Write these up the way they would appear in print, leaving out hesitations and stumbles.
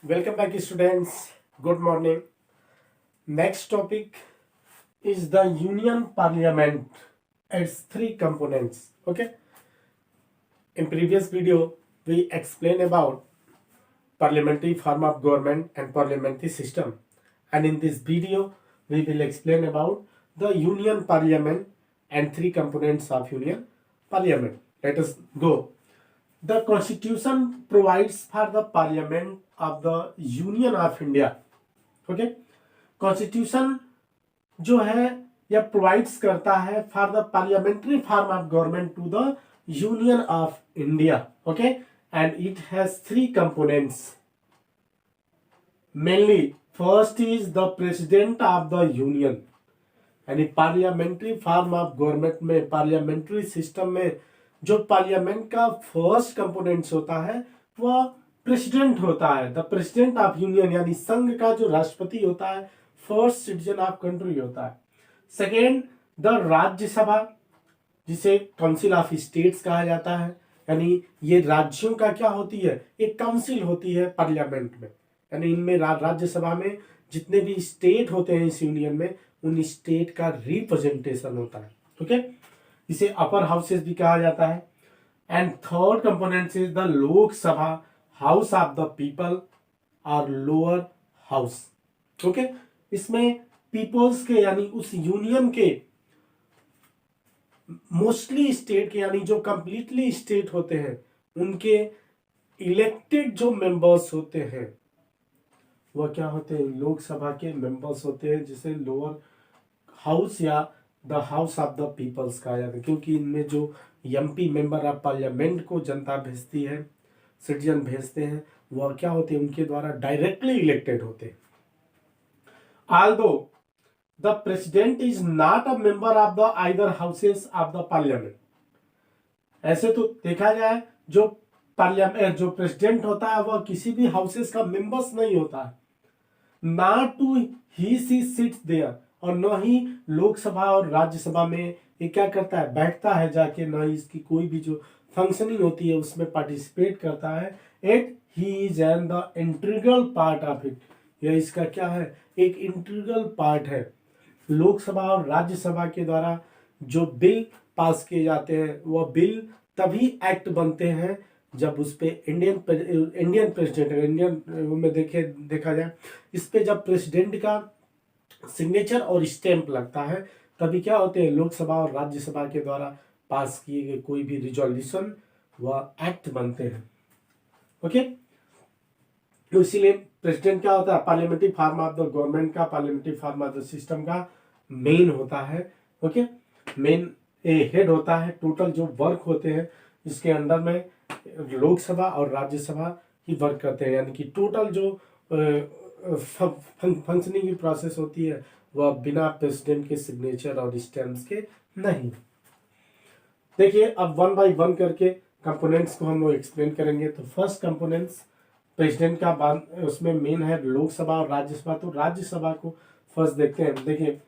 Welcome back, students. Good morning. Next topic is the Union Parliament. Its three components. Okay. In previous video, we explained about parliamentary form of government and parliamentary system. And in this video, we will explain about the Union Parliament and three components of Union Parliament. Let us go. The Constitution provides for the Parliament of the Union of India. Okay constitution जो है यह provides करता है for the parliamentary form of government to the union of India. Okay and it has three components. Mainly first is the president of the union. यानी parliamentary form of government में, parliamentary system में जो parliament का first components होता है वह president होता है. द प्रेसिडेंट ऑफ यूनियन यानी संघ का जो राष्ट्रपति होता है, फर्स्ट सिटीजन ऑफ कंट्री होता है. सेकेंड, द राज्यसभा, जिसे काउंसिल ऑफ स्टेट्स कहा जाता है. यानी ये राज्यों का क्या होती है, एक काउंसिल होती है पार्लियामेंट में. यानी इनमें राज्यसभा में जितने भी स्टेट होते हैं इस यूनियन में, उन स्टेट का रिप्रेजेंटेशन होता है. ओके, इसे अपर हाउसेस भी कहा जाता है. And third component is the Lok Sabha, house of the people और लोअर हाउस. ओके, इसमें पीपल्स के यानी उस यूनियन के मोस्टली स्टेट के यानी जो कंप्लीटली स्टेट होते हैं उनके इलेक्टेड जो मेंबर्स होते हैं वह क्या होते हैं, लोकसभा के मेंबर्स होते हैं, जिसे लोअर हाउस या the house of the peoples कहा जाता है. क्योंकि इनमें जो एमपी मेंबर ऑफ पार्लियामेंट को जनता भेजती है, सिटीजन भेजते हैं, वह क्या होते हैं, उनके द्वारा डायरेक्टली इलेक्टेड होते हैं. Although the president is not a member of the either houses of the parliament. ऐसे तो देखा जाए जो पार्लियामेंट जो प्रेसिडेंट होता है वह किसी भी हाउसेस का मेंबर्स नहीं होता है. Not to he see sits there, और न ही लोकसभा और राज्यसभा में ये क्या करता है, बैठता है जाके, न ही इसकी कोई भी जो फंक्शनिंग होती है उसमें पार्टिसिपेट करता है. At he is an the integral part of it. यह इसका क्या है, एक इंटीग्रल पार्ट है. लोकसभा और राज्यसभा के द्वारा जो बिल पास किए जाते हैं वह बिल तभी एक्ट बनते हैं जब उस पे इंडियन प्रेसिडेंट, इंडियन में देखा जाए इस पे जब प्रेसिडेंट का सिग्नेचर और स्टैंप लगता है तभी क्या होते हैं, लोकसभा और राज्यसभा के द्वारा पास किए गए कोई भी रिजोल्यूशन वह एक्ट बनते हैं. ओके, तो इसीलिए प्रेसिडेंट क्या होता है, parliamentary form of the government का, parliamentary form of the system का मेन होता है. ओके, मेन हेड होता है. टोटल जो वर्क होते हैं इसके अंडर में लोकसभा और राज्यसभा ही वर्क करते हैं. यानी कि टोटल जो फंक्शनिंग की प्रोसेस होती है वह बिना प्रेसिडेंट के सिग्नेचर और स्टैम्प्स के नहीं. देखिए अब वन बाय वन करके कंपोनेंट्स को हम लोग एक्सप्लेन करेंगे. तो फर्स्ट कंपोनेंट्स प्रेसिडेंट का उसमें मेन है लोकसभा और राज्यसभा. तो राज्यसभा को फर्स्ट देखते हैं. देखिए,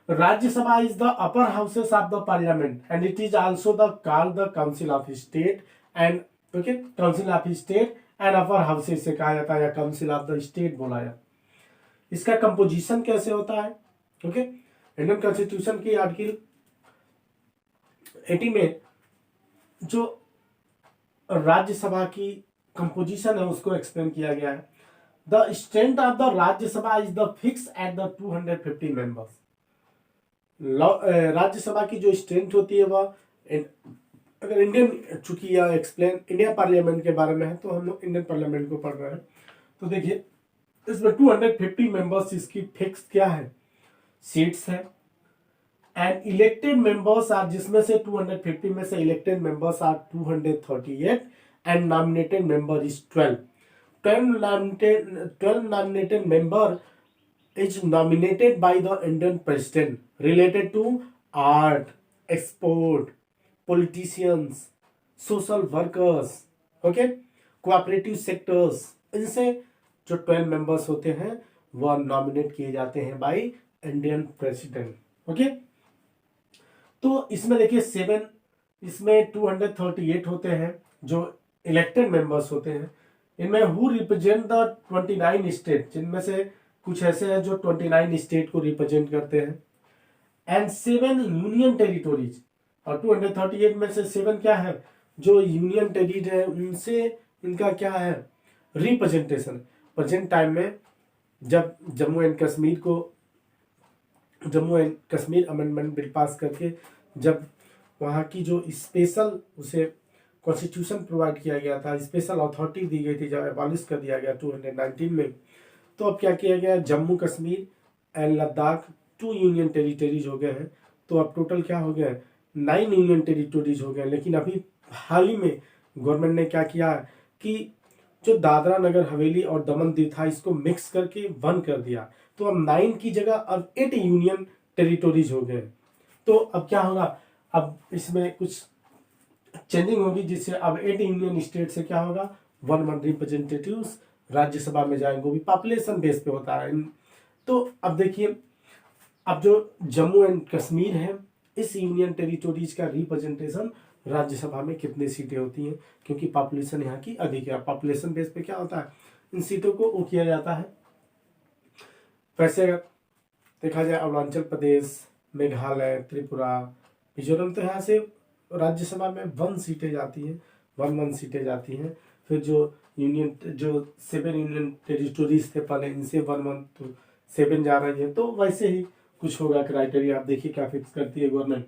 Rajya Sabha is the upper houses of the parliament and it is also the called the council of state. And okay, council of state and upper houses से कहा जाता है या काउंसिल ऑफ द स्टेट बोला जाता है. इसका कंपोजिशन कैसे होता है, ओके, इंडियन कॉन्स्टिट्यूशन की आर्टिकल 80 में जो राज्यसभा की कंपोजिशन है उसको एक्सप्लेन किया गया है. The strength of the Rajya Sabha is the fix at the 250 members. Rajya Sabha की जो स्ट्रेंथ होती है वह, अगर इंडियन, चूंकि यह एक्सप्लेन इंडिया पार्लियामेंट के बारे में है तो हम लोग इंडियन पार्लियामेंट को पढ़ रहे हैं. तो देखिए इसमें 250 मेंबर्स इसकी फिक्स क्या है, सीट्स है. एंड इलेक्टेड मेंबर्स आर, जिसमें से 250 में से elected members are 238 and nominated member is 12. 12 nominated member is nominated by the Indian president related to art, export, politicians, social workers, okay, cooperative sectors. इनसे जो 12 members होते हैं वह नॉमिनेट किए जाते हैं बाय इंडियन प्रेसिडेंट. ओके, तो इसमें देखिए 7, इसमें 238 होते हैं जो इलेक्टेड मेंबर्स होते हैं. इनमें हु रिप्रेजेंट द 29 स्टेट, जिनमें से कुछ ऐसे हैं जो 29 स्टेट को रिप्रेजेंट करते हैं, एंड 7 यूनियन टेरिटोरीज, और 238 में से 7 क्या है, जो यूनियन टेरिटरी है उनसे इनका क्या है, रिप्रेजेंटेशन। प्रेजेंट टाइम में जब Jammu and Kashmir amendment bill pass करके जब वहाँ की जो स्पेशल उसे कॉन्स्टिट्यूशन प्रोवाइड किया गया था, स्पेशल अथॉरिटी दी गई थी, जब एबॉलिश कर दिया गया 219 में, तो अब क्या किया गया, Jammu Kashmir and Ladakh 2 union territories हो गए हैं। तो अब टोटल क्या हो गया, 9 यूनियन टेरिटरीज हो गए। लेकिन अभी हाल ही में गवर्नमेंट ने क्या किया कि जो दादरा नगर हवेली और दमन दीव था, इसको मिक्स करके 1 कर दिया। तो अब 9 की जगह अब 8 यूनियन टेरिटरीज हो गए। तो अब क्या होगा, अब इसमें कुछ चेंजिंग होगी, जिससे अब 8 यूनियन स्टेट से क्या होगा, 1 रिप्रेजेंटेटिव्स राज्यसभा में जाएंगे, वो भी पॉपुलेशन बेस पे होता है। तो अब देखिए, अब जो जम्मू एंड कश्मीर है, इस यूनियन टेरिटोरीज का रिप्रेजेंटेशन राज्यसभा में कितनी सीटें होती हैं, क्योंकि पॉपुलेशन यहाँ की अधिक है। पॉपुलेशन बेस पे क्या होता है, इन सीटों को वो किया जाता है। वैसे अगर देखा जाए अरुणाचल प्रदेश, मेघालय, त्रिपुरा, मिजोरम, तो यहाँ से राज्यसभा में 1 सीटें जाती हैं, 1 सीटें जाती हैं। फिर जो 7 यूनियन टेरिटोरीज थे पहले, इनसे 1 तो 7 जा रही है। तो वैसे ही कुछ होगा क्राइटेरिया, आप देखिए क्या फिक्स करती है government.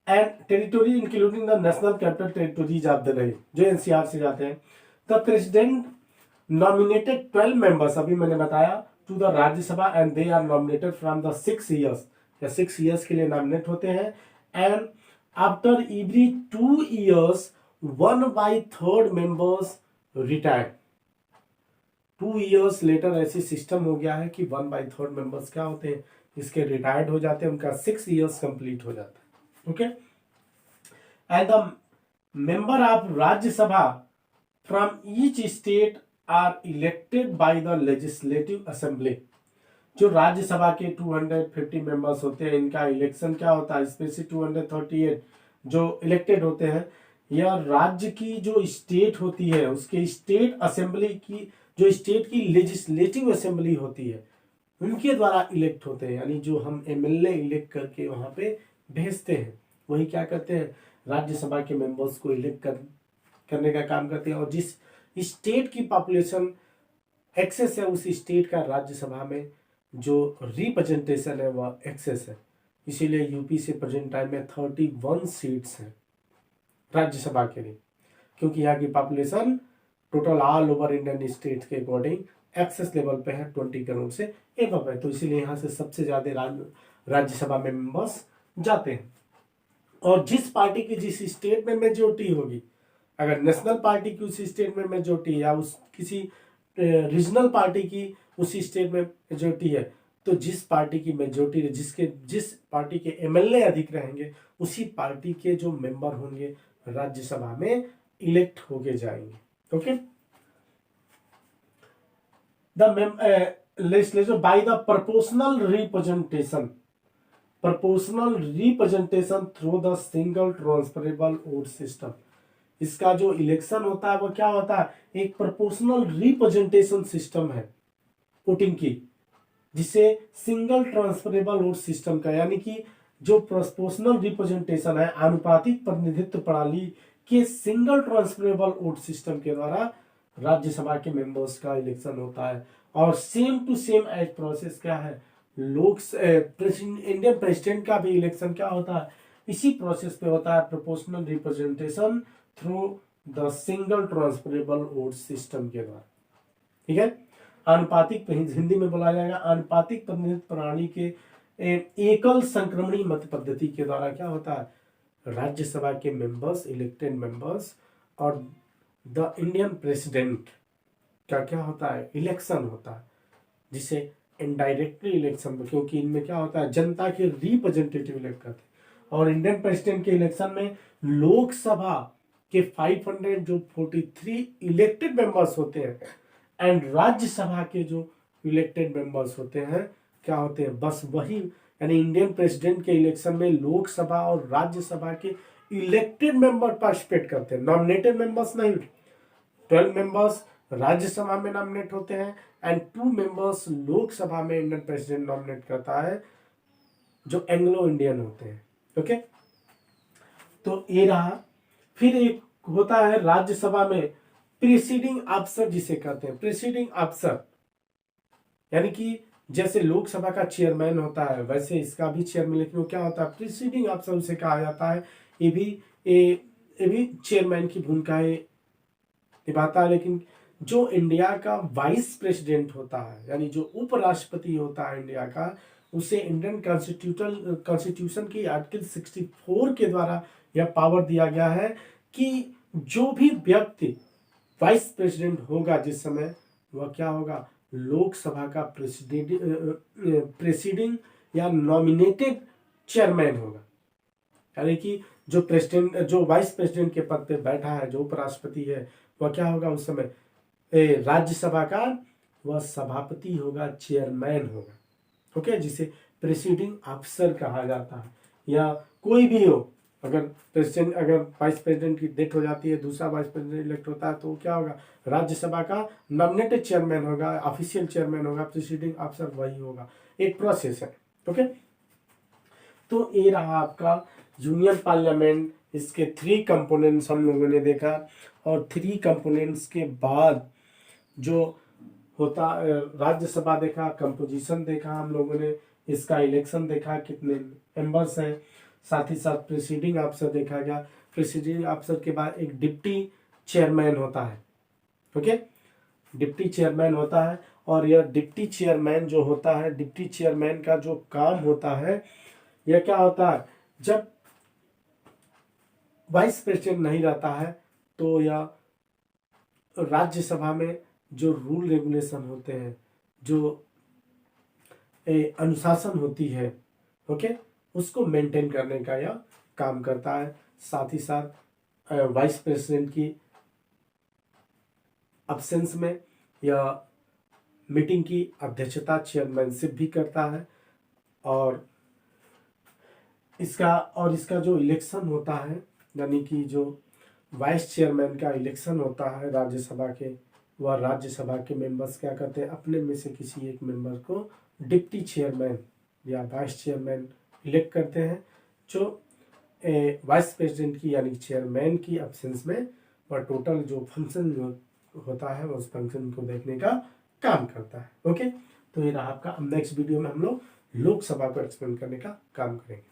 And territory including the national capital territories of the रही, जो एनसीआर से जाते हैं। द प्रेसिडेंट नॉमिनेटेड 12 मेंबर्स, अभी मैंने बताया, to the Rajya Sabha, and they are nominated from the 6 years, या 6 ईयर्स के लिए नॉमिनेट होते हैं। And after every 2 years 1/3 members retired. 2 years later ऐसी सिस्टम हो गया है कि 1/3 मेंबर्स क्या होते हैं, इसके रिटायर्ड हो जाते हैं, उनका 6 ईयर्स कंप्लीट हो जाता है। Okay, and the member of Rajya Sabha from each state are elected by the legislative assembly. जो राज्यसभा के 250 मेंबर्स होते हैं, इनका इलेक्शन क्या होता है, स्पेशली 238 जो इलेक्टेड होते हैं, यह राज्य की जो स्टेट होती है उसके स्टेट असेंबली की, जो स्टेट की लेजिस्लेटिव असेंबली होती है, उनके द्वारा इलेक्ट होते हैं। यानी जो हम एमएलए इलेक्ट करके वहां पे भेजते हैं, वही क्या करते हैं, राज्यसभा के मेंबर्स को इलेक्ट करने का काम करते हैं। और जिस स्टेट की पॉपुलेशन एक्सेस है, उस स्टेट का राज्यसभा में जो रिप्रेजेंटेशन है वह एक्सेस है। इसीलिए यूपी से प्रेजेंट टाइम में 31 सीट्स हैं राज्यसभा के लिए, क्योंकि यहाँ की population total all over Indian state के अकॉर्डिंग एक्सेस लेवल पे है, 20 करोड़ से एबव है। तो इसीलिए यहाँ से सबसे ज्यादा राज्यसभा में मेंबर्स जाते हैं। और जिस पार्टी की जिस स्टेट में मेजोरिटी होगी, अगर नेशनल पार्टी की उस स्टेट में मेजोरिटी, या उस किसी रीजनल पार्टी की उस स्टेट में मेजोरिटी है, तो जिस पार्टी की मेजोरिटी, जिस पार्टी के एमएलए अधिक रहेंगे, उसी पार्टी के जो मेंबर होंगे राज्यसभा में इलेक्ट होके जाएंगे। Okay, the legislature by the proportional representation through the single transferable vote system. इसका जो इलेक्शन होता है वो क्या होता है, एक प्रोपोर्शनल रिप्रेजेंटेशन सिस्टम है वोटिंग की, जिसे सिंगल ट्रांसफरेबल वोट सिस्टम का, यानी कि जो प्रोपोर्शनल रिप्रेजेंटेशन है, आनुपातिक प्रतिनिधित्व प्रणाली के सिंगल ट्रांसफरेबल वोट सिस्टम के द्वारा राज्यसभा के मेंबर्स का इलेक्शन होता है। और same to same as process क्या है, इंडियन प्रेसिडेंट का भी इलेक्शन क्या होता है, इसी प्रोसेस पे होता है, proportional representation through the single transferable vote system के द्वारा। ठीक है, आनुपातिक, हिंदी में बोला जाएगा आनुपातिक प्रतिनिधित्व प्रणाली के एकल संक्रमणी मत पद्धति के द्वारा क्या होता है, राज्यसभा के मेंबर्स, इलेक्टेड मेंबर्स और द इंडियन प्रेसिडेंट का क्या होता है, इलेक्शन होता है, जिसे इनडायरेक्टली इलेक्शन, क्योंकि इनमें क्या होता है, जनता के रिप्रेजेंटेटिव इलेक्ट करते हैं। और इंडियन प्रेसिडेंट के इलेक्शन में लोकसभा के 543 इलेक्टेड मेंबर्स होते हैं, एंड राज्यसभा के जो इलेक्टेड मेंबर्स होते हैं क्या होते हैं, बस वही यानी इंडियन प्रेसिडेंट के इलेक्शन में लोकसभा और राज्यसभा के इलेक्टेड मेंबर पार्टिसिपेट करते हैं, नॉमिनेटेड मेंबर्स नहीं। 12 मेंबर्स राज्यसभा में नॉमिनेट होते हैं एंड 2 मेंबर्स लोकसभा में इंडियन प्रेसिडेंट नॉमिनेट करता है, जो एंग्लो इंडियन होते हैं। ओके, तो ये रहा। फिर एक होता है राज्यसभा में प्रीसीडिंग अफसर, जिसे कहते हैं प्रीसीडिंग अफसर, यानी कि जैसे लोकसभा का चेयरमैन होता है वैसे इसका भी चेयरमैन, लेकिन वो क्या होता है प्रीसीडिंग अफसर उसे कहा जाता है। ये भी चेयरमैन की भूमिका निभाता है। लेकिन जो इंडिया का वाइस प्रेसिडेंट होता है, यानी जो उपराष्ट्रपति होता है इंडिया का, उसे इंडियन कॉन्स्टिट्यूशन की आर्टिकल 64 के द्वारा यह पावर दिया गया है कि जो भी व्यक्ति वाइस प्रेसिडेंट होगा जिस समय, वह क्या होगा, लोकसभा का प्रेसिडिंग या नॉमिनेटेड चेयरमैन होगा। यानी कि जो प्रेसिडेंट, जो वाइस प्रेसिडेंट के पद पे बैठा है, जो उपराष्ट्रपति है, वह क्या होगा उस समय, राज्यसभा का वह सभापति होगा, चेयरमैन होगा। ओके, जिसे प्रेसिडिंग अफसर कहा जाता है। या कोई भी हो, अगर वाइस प्रेसिडेंट की डेथ हो जाती है, दूसरा वाइस प्रेसिडेंट इलेक्ट होता है, तो क्या होगा, राज्यसभा का नॉमिनेटेड चेयरमैन होगा, ऑफिशियल चेयरमैन होगा, प्रेसिडिंग अफसर वही होगा। एक प्रोसेस है। ओके, तो ये रहा आपका यूनियन पार्लियामेंट। इसके 3 कंपोनेंट्स हम लोगों ने देखा, और 3 कंपोनेंट्स के बाद जो होता, राज्यसभा देखा, कंपोजिशन देखा हम लोगों ने, इसका इलेक्शन देखा, कितने मेंबर्स हैं, साथ ही साथ प्रेसिडिंग अफसर देखा गया। प्रेसिडिंग अफसर के बाद एक डिप्टी चेयरमैन होता है। ओके, डिप्टी चेयरमैन होता है, और यह डिप्टी चेयरमैन जो होता है, डिप्टी चेयरमैन का जो काम होता है, यह क्या होता है, जब वाइस प्रेसिडेंट नहीं रहता है तो यह राज्यसभा में जो रूल रेगुलेशन होते हैं, जो अनुशासन होती है, ओके, उसको मेंटेन करने का यह काम करता है। साथ ही साथ वाइस प्रेसिडेंट की अब्सेंस में यह मीटिंग की अध्यक्षता, चेयरमैनशिप भी करता है। और इसका जो इलेक्शन होता है, यानी कि जो वाइस चेयरमैन का इलेक्शन होता है राज्यसभा के, वह राज्यसभा के मेंबर्स क्या करते हैं, अपने में से किसी एक मेंबर को डिप्टी चेयरमैन या वाइस चेयरमैन इलेक्ट करते हैं, जो वाइस प्रेसिडेंट की यानी चेयरमैन की एब्सेंस में वह टोटल जो फंक्शन होता है उस फंक्शन को देखने का काम करता है। ओके, तो ये रहा आपका। अब नेक्स्ट वीडियो में हम लोग लोकसभा को एक्सप्लेन करने का काम करेंगे।